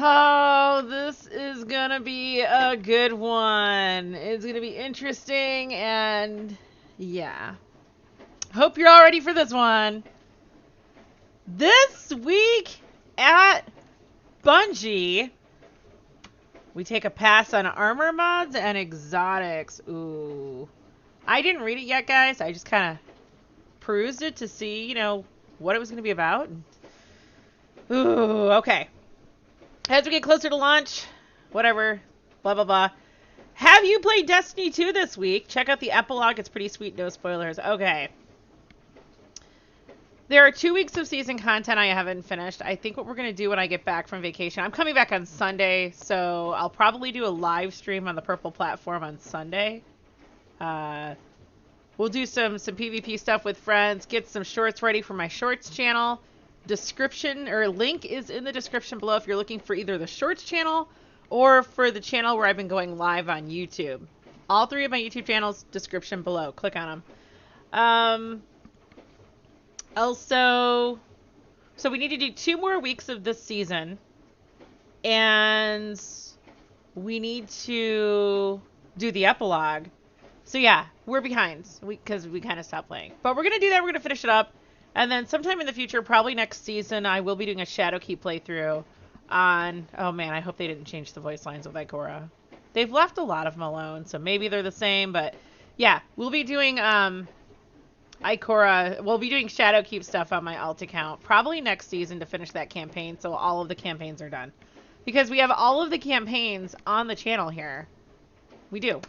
Oh, this is gonna be a good one. It's gonna be interesting, and yeah. Hope you're all ready for this one. This week at Bungie, we take a pass on armor mods and exotics. Ooh. I didn't read it yet, guys. I just kind of perused it to see, what it was going to be about. Ooh, okay. As we get closer to launch, whatever, blah, blah, blah. Have you played Destiny 2 this week? Check out the epilogue. It's pretty sweet. No spoilers. Okay. There are 2 weeks of season content I haven't finished. I think what we're going to do when I get back from vacation, I'm coming back on Sunday, so I'll probably do a live stream on the Purple platform on Sunday. We'll do some PvP stuff with friends, get some shorts ready for my shorts channel. Description or link is in the description below if you're looking for either the shorts channel or for the channel where I've been going live on YouTube. All 3 of my YouTube channels, description below. Click on them. Also, so we need to do 2 more weeks of this season, and we need to do the epilogue. So yeah, we're behind because we kind of stopped playing. But we're going to do that. We're going to finish it up. And then sometime in the future, probably next season, I will be doing a Shadowkeep playthrough on... Oh man, I hope they didn't change the voice lines with Ikora. They've left a lot of them alone, so maybe they're the same. But yeah, we'll be doing... Ikora, we'll be doing Shadowkeep stuff on my alt account probably next season to finish that campaign, so all of the campaigns are done. Because we have all of the campaigns on the channel here. We do.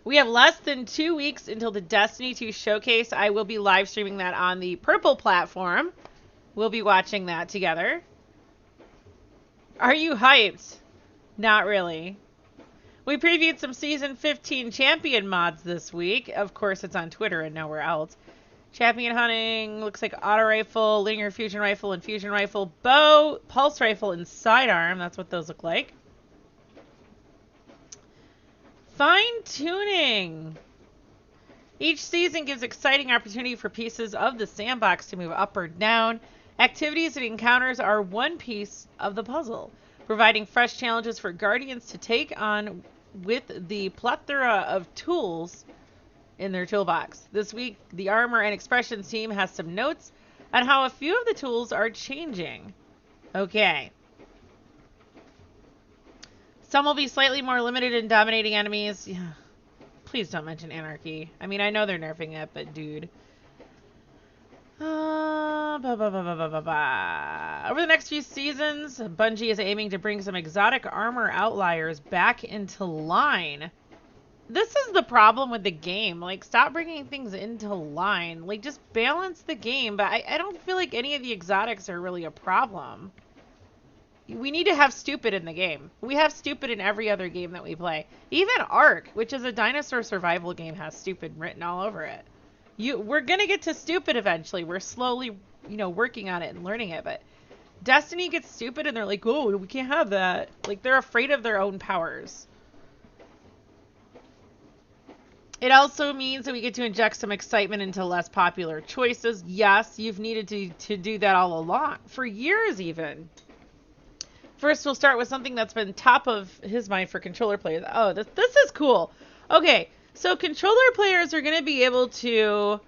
We have less than 2 weeks until the Destiny 2 showcase. I will be live streaming that on the Purple platform. We'll be watching that together. Are you hyped? Not really. We previewed some Season 15 Champion mods this week. Of course, it's on Twitter and nowhere else. Champion hunting, looks like auto rifle, linear fusion rifle, and fusion rifle, bow, pulse rifle, and sidearm. That's what those look like. Fine tuning. Each season gives exciting opportunity for pieces of the sandbox to move up or down. Activities and encounters are one piece of the puzzle, providing fresh challenges for Guardians to take on with the plethora of tools in their toolbox. This week, the Armor and Expressions team has some notes on how a few of the tools are changing. Okay. Some will be slightly more limited in dominating enemies. Yeah. Please don't mention Anarchy. I mean, I know they're nerfing it, but dude. Over the next few seasons, Bungie is aiming to bring some exotic armor outliers back into line. This is the problem with the game. Like, stop bringing things into line. Like, just balance the game. But I don't feel like any of the exotics are really a problem. We need to have stupid in the game. We have stupid in every other game that we play. Even Ark, which is a dinosaur survival game, has stupid written all over it. We're going to get to stupid eventually. We're slowly, working on it and learning it. But Destiny gets stupid and they're like, oh, we can't have that. Like, they're afraid of their own powers. It also means that we get to inject some excitement into less popular choices. Yes, you've needed to do that all along. For years, even. First, we'll start with something that's been top of his mind for controller players. Oh, this is cool. Okay. So controller players are going to be able to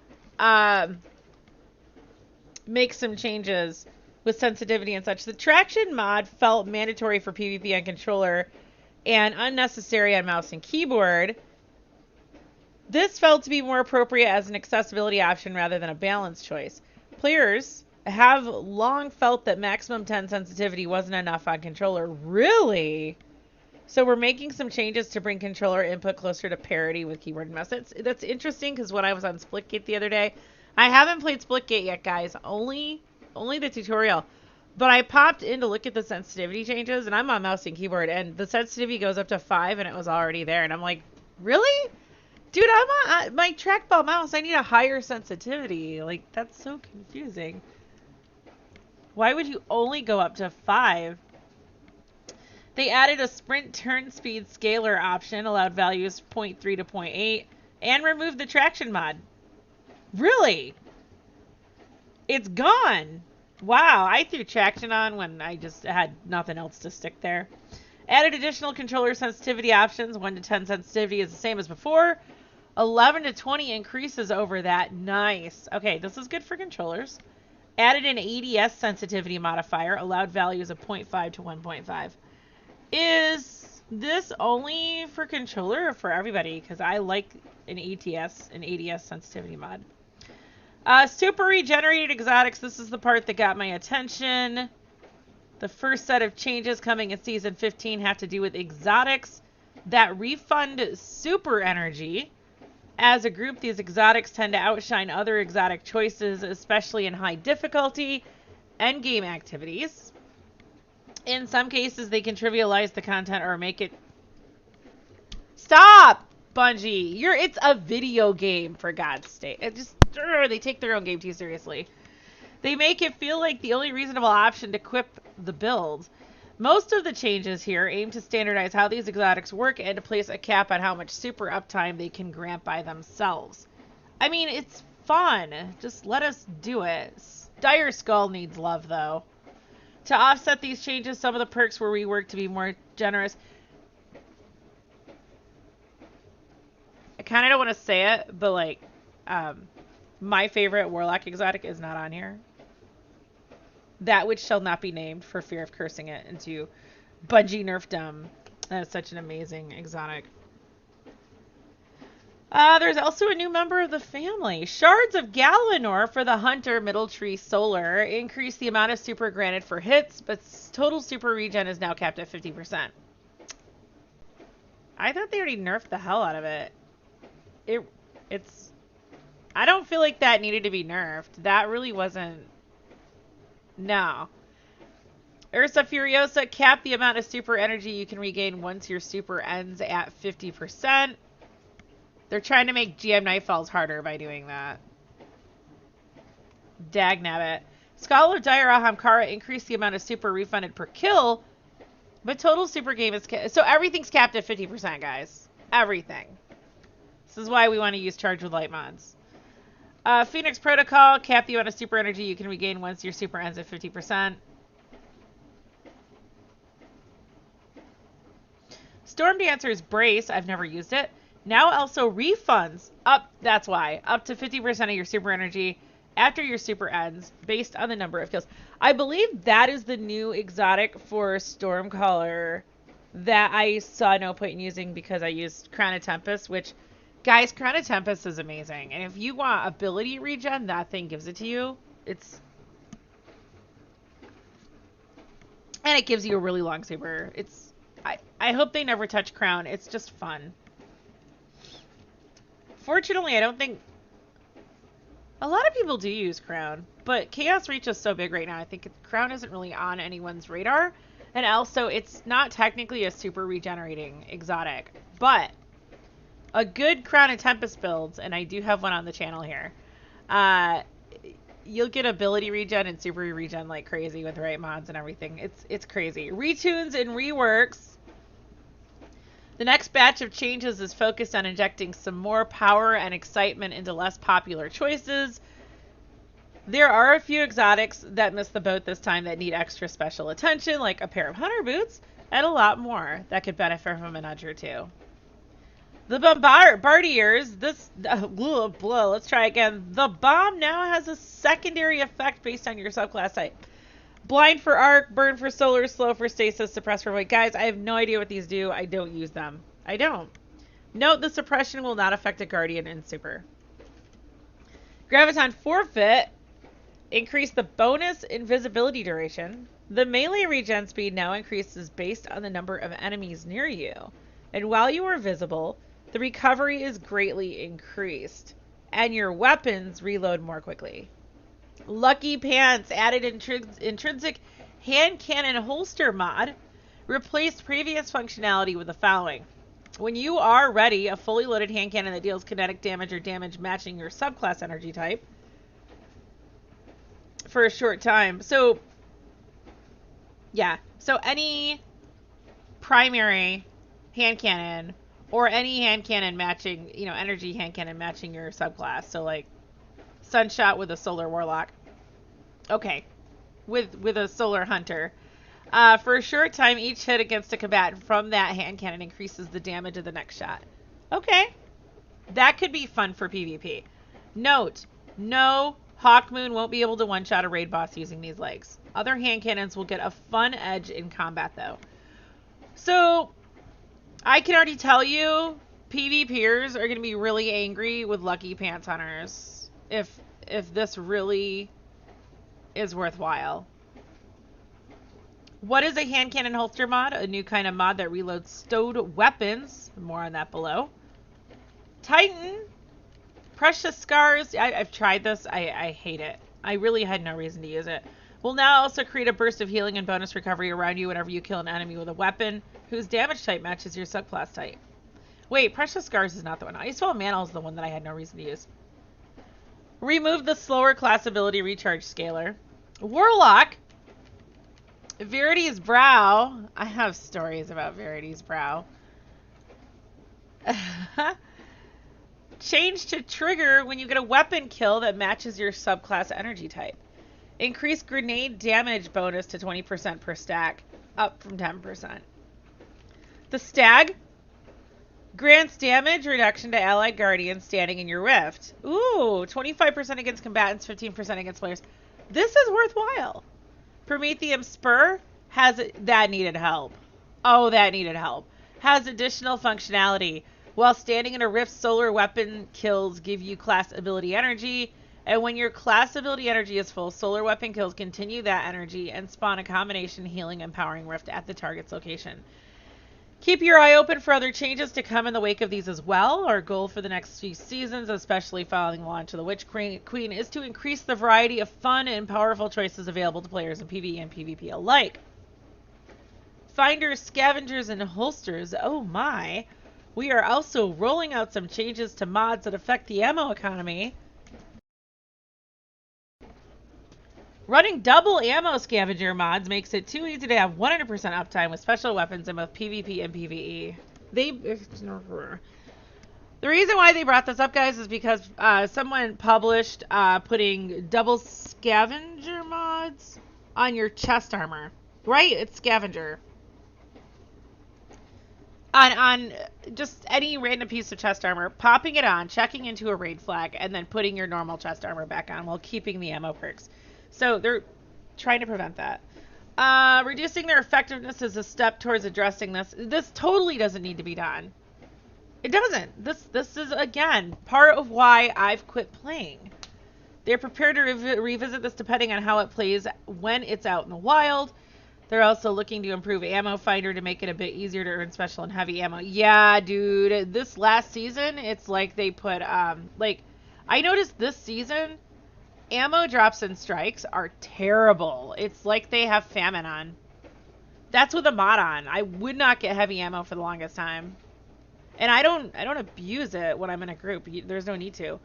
make some changes with sensitivity and such. The traction mod felt mandatory for PvP on controller and unnecessary on mouse and keyboard. This felt to be more appropriate as an accessibility option rather than a balance choice. Players have long felt that maximum 10 sensitivity wasn't enough on controller. Really? So we're making some changes to bring controller input closer to parity with keyboard and mouse. That's interesting because when I was on Splitgate the other day, I haven't played Splitgate yet, guys. Only the tutorial. But I popped in to look at the sensitivity changes, and I'm on mouse and keyboard, and the sensitivity goes up to 5, and it was already there. And I'm like, really? Dude, I'm on my trackball mouse. I need a higher sensitivity. Like, that's so confusing. Why would you only go up to 5? They added a sprint turn speed scaler option, allowed values 0.3 to 0.8, and removed the traction mod. Really? It's gone. Wow, I threw traction on when I just had nothing else to stick there. Added additional controller sensitivity options. 1 to 10 sensitivity is the same as before. 11 to 20 increases over that. Nice. Okay, this is good for controllers. Added an ADS sensitivity modifier. Allowed values of 0.5 to 1.5. Is this only for controller or for everybody? Because I like an ADS sensitivity mod. Super regenerated exotics. This is the part that got my attention. The first set of changes coming in Season 15 have to do with exotics that refund super energy. As a group, these exotics tend to outshine other exotic choices, especially in high difficulty endgame activities. In some cases, they can trivialize the content or make it... Stop, Bungie! It's a video game, for God's sake. They take their own game too seriously. They make it feel like the only reasonable option to equip the build. Most of the changes here aim to standardize how these exotics work and to place a cap on how much super uptime they can grant by themselves. I mean, it's fun. Just let us do it. Dire Skull needs love, though. To offset these changes, some of the perks were reworked to be more generous. I kind of don't want to say it, but like, my favorite Warlock exotic is not on here. That which shall not be named for fear of cursing it into Bungie nerfdom. That is such an amazing exotic. There's also a new member of the family. Shards of Galanor for the Hunter Middle Tree Solar. Increase the amount of super granted for hits, but total super regen is now capped at 50%. I thought they already nerfed the hell out of it. I don't feel like that needed to be nerfed. That really wasn't... No. Ursa Furiosa, cap the amount of super energy you can regain once your super ends at 50%. They're trying to make GM Nightfalls harder by doing that. Dagnabbit. Skull of Dire Ahamkara, increase the amount of super refunded per kill, but total super game is... So everything's capped at 50%, guys. Everything. This is why we want to use Charge with Light mods. Phoenix Protocol, cap the amount of super energy you can regain once your super ends at 50%. Storm Dancer's Brace, I've never used it. Now also refunds that's why, up to 50% of your super energy after your super ends, based on the number of kills. I believe that is the new exotic for Stormcaller that I saw no point in using because I used Crown of Tempest, which... Guys, Crown of Tempest is amazing. And if you want ability regen, that thing gives it to you. And it gives you a really long super. I hope they never touch Crown. It's just fun. Fortunately, I don't think... A lot of people do use Crown. But Chaos Reach is so big right now. I think Crown isn't really on anyone's radar. And also, it's not technically a super regenerating exotic. But... a good Crown of Tempest build, and I do have one on the channel here, you'll get ability regen and super regen like crazy with the right mods and everything. It's crazy. Retunes and reworks. The next batch of changes is focused on injecting some more power and excitement into less popular choices. There are a few exotics that missed the boat this time that need extra special attention, like a pair of hunter boots, and a lot more that could benefit from a nudge or two. The Bombardiers, let's try again. The bomb now has a secondary effect based on your subclass type. Blind for arc, burn for solar, slow for stasis, suppress for weight. Guys, I have no idea what these do. I don't use them. I don't. Note the suppression will not affect a guardian in super. Graviton forfeit, increase the bonus invisibility duration. The melee regen speed now increases based on the number of enemies near you. And while you are visible, the recovery is greatly increased, and your weapons reload more quickly. Lucky Pants added intrinsic hand cannon holster mod, replaced previous functionality with the following. When you are ready, a fully loaded hand cannon that deals kinetic damage or damage matching your subclass energy type for a short time. So, yeah. So any primary hand cannon or any hand cannon matching, energy hand cannon matching your subclass. So like Sunshot with a Solar Warlock. Okay. with a solar hunter. For a short time, each hit against a combatant from that hand cannon increases the damage of the next shot. Okay. That could be fun for PvP. Note, no, Hawkmoon won't be able to one-shot a raid boss using these legs. Other hand cannons will get a fun edge in combat, though. So, I can already tell you, PvPers are going to be really angry with Lucky Pants Hunters if this really is worthwhile. What is a hand cannon holster mod? A new kind of mod that reloads stowed weapons. More on that below. Titan. Precious Scars. I've tried this. I hate it. I really had no reason to use it. Will now also create a burst of healing and bonus recovery around you whenever you kill an enemy with a weapon whose damage type matches your subclass type. Wait, Precious Scars is not the one. Icefall Mantle is the one that I had no reason to use. Remove the slower class ability recharge scaler. Warlock. Verity's Brow. I have stories about Verity's Brow. Change to trigger when you get a weapon kill that matches your subclass energy type. Increase grenade damage bonus to 20% per stack, up from 10%. The Stag grants damage reduction to allied guardians standing in your rift. Ooh, 25% against combatants, 15% against players. This is worthwhile. Prometheum Spur has that needed help. Oh, that needed help. Has additional functionality. While standing in a rift, solar weapon kills give you class ability energy. And when your class ability energy is full, solar weapon kills continue that energy and spawn a combination healing and powering rift at the target's location. Keep your eye open for other changes to come in the wake of these as well. Our goal for the next few seasons, especially following the launch of the Witch Queen, is to increase the variety of fun and powerful choices available to players in PvE and PvP alike. Finders, scavengers, and holsters. Oh my. We are also rolling out some changes to mods that affect the ammo economy. Running double ammo scavenger mods makes it too easy to have 100% uptime with special weapons in both PvP and PvE. The reason why they brought this up, guys, is because someone published putting double scavenger mods on your chest armor. Right? It's scavenger. On just any random piece of chest armor, popping it on, checking into a raid flag, and then putting your normal chest armor back on while keeping the ammo perks. So they're trying to prevent that. Reducing their effectiveness is a step towards addressing this. This totally doesn't need to be done. It doesn't. This is, again, part of why I've quit playing. They're prepared to revisit this depending on how it plays when it's out in the wild. They're also looking to improve Ammo Finder to make it a bit easier to earn special and heavy ammo. Yeah, dude. This last season, it's like they put, like, I noticed this season, ammo drops and strikes are terrible. It's like they have famine on. That's with a mod on. I would not get heavy ammo for the longest time. And I don't abuse it when I'm in a group. There's no need to.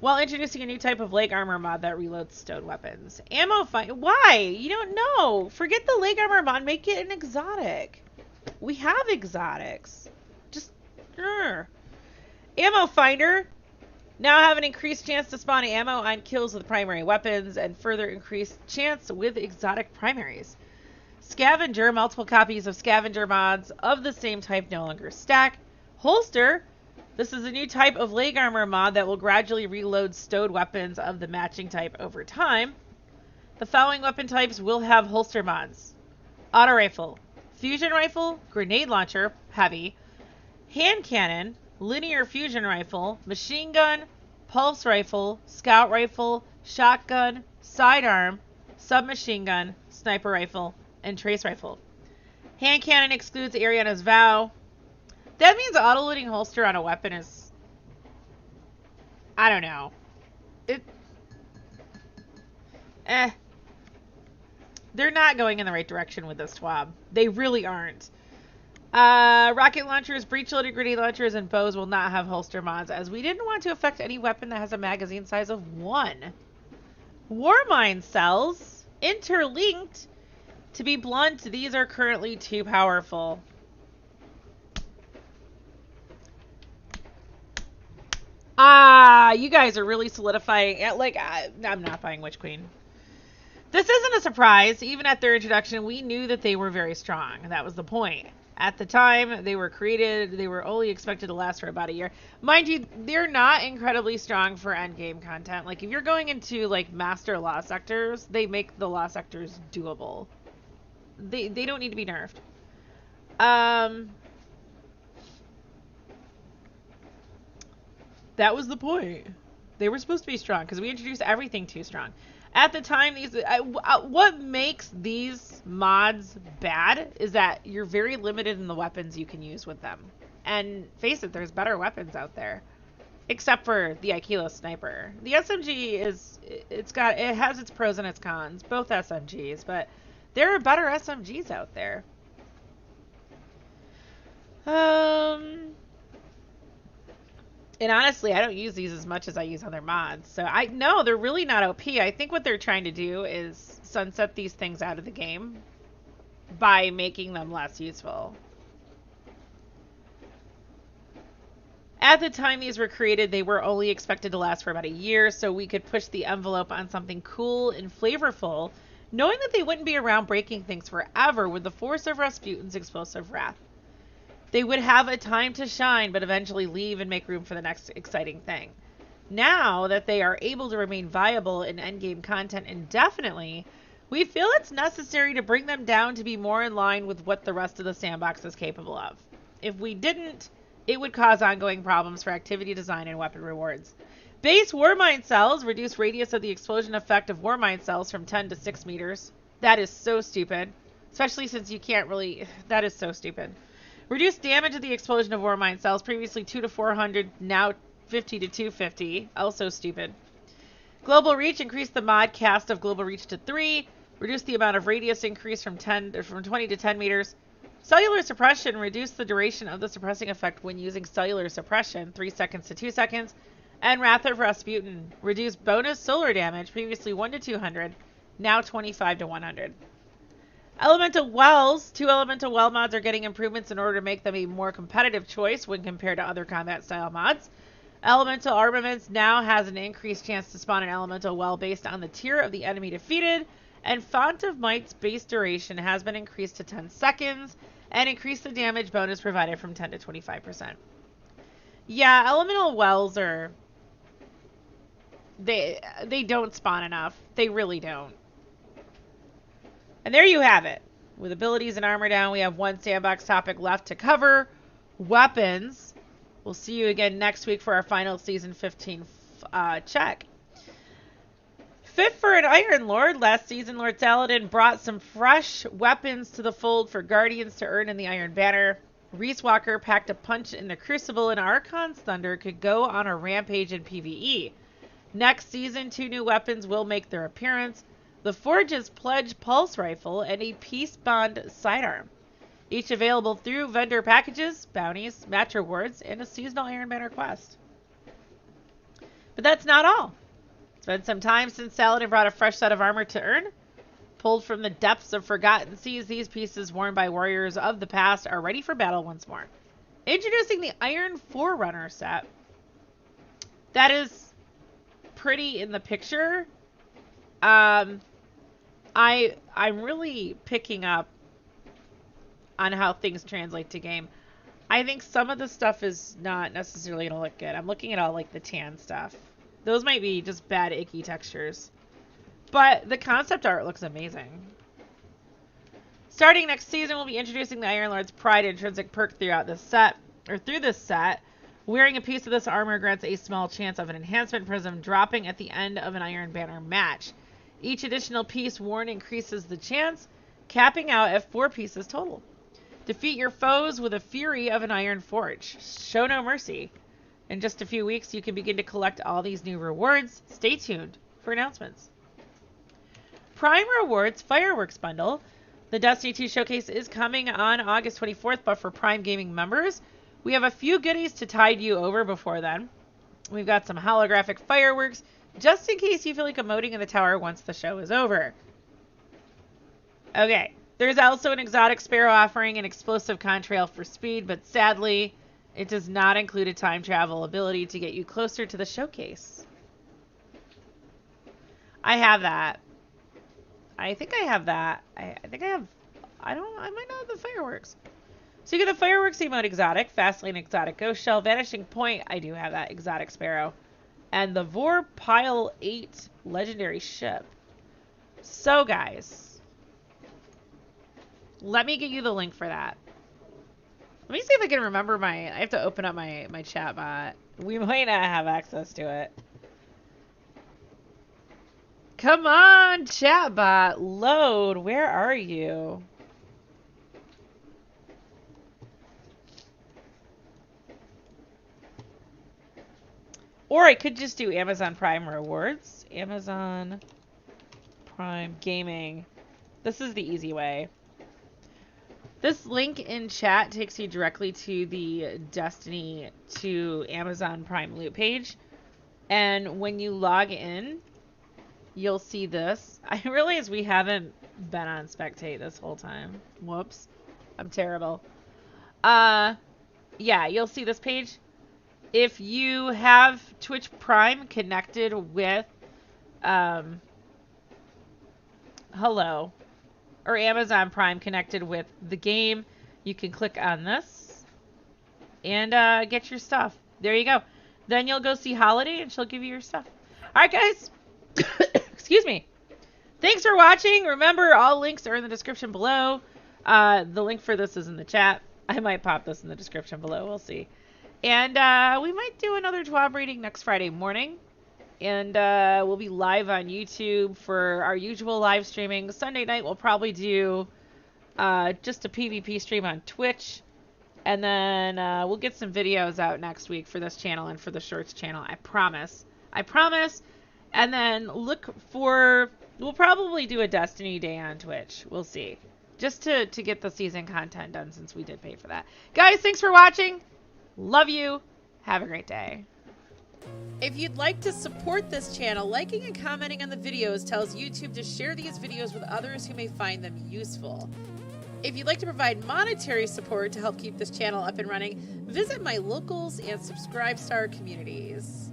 While introducing a new type of leg armor mod that reloads stowed weapons. Ammo find. Why? You don't know. Forget the leg armor mod. Make it an exotic. We have exotics. Just. Ammo finder. Now have an increased chance to spawn ammo on kills with primary weapons and further increased chance with exotic primaries. Scavenger. Multiple copies of scavenger mods of the same type no longer stack. Holster. This is a new type of leg armor mod that will gradually reload stowed weapons of the matching type over time. The following weapon types will have holster mods. Auto rifle, fusion rifle, grenade launcher, heavy, hand cannon, linear fusion rifle, machine gun, pulse rifle, scout rifle, shotgun, sidearm, submachine gun, sniper rifle, and trace rifle. Hand cannon excludes Ariana's Vow. That means auto-loading holster on a weapon is... I don't know. They're not going in the right direction with this TWAB. They really aren't. Rocket launchers, breech-loaded grenade launchers, and bows will not have holster mods, as we didn't want to affect any weapon that has a magazine size of 1. Warmind cells, interlinked. To be blunt, these are currently too powerful. You guys are really solidifying. Like, I'm not buying Witch Queen. This isn't a surprise. Even at their introduction, we knew that they were very strong. That was the point. At the time they were created, they were only expected to last for about a year. Mind you, they're not incredibly strong for endgame content. Like, if you're going into, like, master law sectors, they make the law sectors doable. They don't need to be nerfed. That was the point. They were supposed to be strong because we introduced everything too strong. At the time, what makes these mods bad is that you're very limited in the weapons you can use with them. And face it, there's better weapons out there. Except for the Aikilo sniper. The SMG it has its pros and its cons, both SMGs, but there are better SMGs out there. And honestly, I don't use these as much as I use other mods. So no, they're really not OP. I think what they're trying to do is sunset these things out of the game by making them less useful. At the time these were created, they were only expected to last for about a year, so we could push the envelope on something cool and flavorful, knowing that they wouldn't be around breaking things forever with the force of Rasputin's explosive wrath. They would have a time to shine, but eventually leave and make room for the next exciting thing. Now that they are able to remain viable in endgame content indefinitely, we feel it's necessary to bring them down to be more in line with what the rest of the sandbox is capable of. If we didn't, it would cause ongoing problems for activity design and weapon rewards. Base Warmind cells reduce radius of the explosion effect of Warmind cells from 10 to 6 meters. That is so stupid. Especially since you can't really... That is so stupid. Reduce damage of the explosion of Warmind cells, previously 2 to 400, now 50 to 250. Also stupid. Global Reach, increase the mod cast of Global Reach to 3. Reduce the amount of radius increase from 20 to 10 meters. Cellular Suppression, reduce the duration of the suppressing effect when using Cellular Suppression, 3 seconds to 2 seconds. And Wrath of Rasputin, reduce bonus solar damage, previously 1 to 200, now 25 to 100. Elemental Wells. 2 Elemental Well mods are getting improvements in order to make them a more competitive choice when compared to other combat style mods. Elemental Armaments now has an increased chance to spawn an Elemental Well based on the tier of the enemy defeated, and Font of Might's base duration has been increased to 10 seconds, and increased the damage bonus provided from 10 to 25%. Yeah, Elemental Wells are... They don't spawn enough. They really don't. And there you have it. With abilities and armor down, we have one sandbox topic left to cover. Weapons. We'll see you again next week for our final Season 15 check. Fit for an Iron Lord. Last season, Lord Saladin brought some fresh weapons to the fold for Guardians to earn in the Iron Banner. Reese Walker packed a punch in the Crucible, and Archon's Thunder could go on a rampage in PvE. Next season, 2 new weapons will make their appearance. The Forge's Pledge Pulse Rifle, and a Peace Bond Sidearm. Each available through vendor packages, bounties, match rewards, and a seasonal Iron Banner quest. But that's not all. It's been some time since Saladin brought a fresh set of armor to earn. Pulled from the depths of forgotten seas, these pieces worn by warriors of the past are ready for battle once more. Introducing the Iron Forerunner set. That is pretty in the picture. I'm really picking up on how things translate to game. I think some of the stuff is not necessarily going to look good. I'm looking at all like the tan stuff. Those might be just bad icky textures. But the concept art looks amazing. Starting next season, we'll be introducing the Iron Lord's Pride intrinsic perk throughout this set, or through this set. Wearing a piece of this armor grants a small chance of an enhancement prism dropping at the end of an Iron Banner match. Each additional piece worn increases the chance, capping out at 4 pieces total. Defeat your foes with a fury of an Iron Forge. Show no mercy. In just a few weeks, you can begin to collect all these new rewards. Stay tuned for announcements. Prime Rewards Fireworks Bundle. The Destiny 2 Showcase is coming on August 24th, but for Prime Gaming members, we have a few goodies to tide you over before then. We've got some holographic fireworks, just in case you feel like emoting in the tower once the show is over. Okay, there's also an exotic sparrow offering an explosive contrail for speed, but sadly, it does not include a time travel ability to get you closer to the showcase. I have that. I think I have that. I think I have... I might not have the fireworks. So you get the fireworks emote exotic, Fastlane exotic ghost shell, vanishing point. I do have that exotic sparrow. And the Vor Pile 8 legendary ship. So guys, let me get you the link for that. Let me see if I can remember I have to open up my chat bot. We might not have access to it. Come on, chat bot, load. Where are you? Or I could just do Amazon Prime rewards. Amazon Prime Gaming. This is the easy way. This link in chat takes you directly to the Destiny to Amazon Prime loot page. And when you log in, you'll see this. I realize we haven't been on Spectate this whole time. Whoops. I'm terrible. Yeah, you'll see this page. If you have Twitch Prime connected with Hello, or Amazon Prime connected with the game, you can click on this and get your stuff. There you go. Then you'll go see Holiday and she'll give you your stuff. All right, guys. Excuse me. Thanks for watching. Remember, all links are in the description below. The link for this is in the chat. I might pop this in the description below. We'll see. And we might do another TWAB reading next Friday morning. And we'll be live on YouTube for our usual live streaming. Sunday night we'll probably do just a PvP stream on Twitch. And then we'll get some videos out next week for this channel and for the Shorts channel. I promise. I promise. And then look for... We'll probably do a Destiny day on Twitch. We'll see. Just to get the season content done since we did pay for that. Guys, thanks for watching. Love you. Have a great day. If you'd like to support this channel, liking and commenting on the videos tells YouTube to share these videos with others who may find them useful. If you'd like to provide monetary support to help keep this channel up and running, visit my locals and Subscribe Star communities.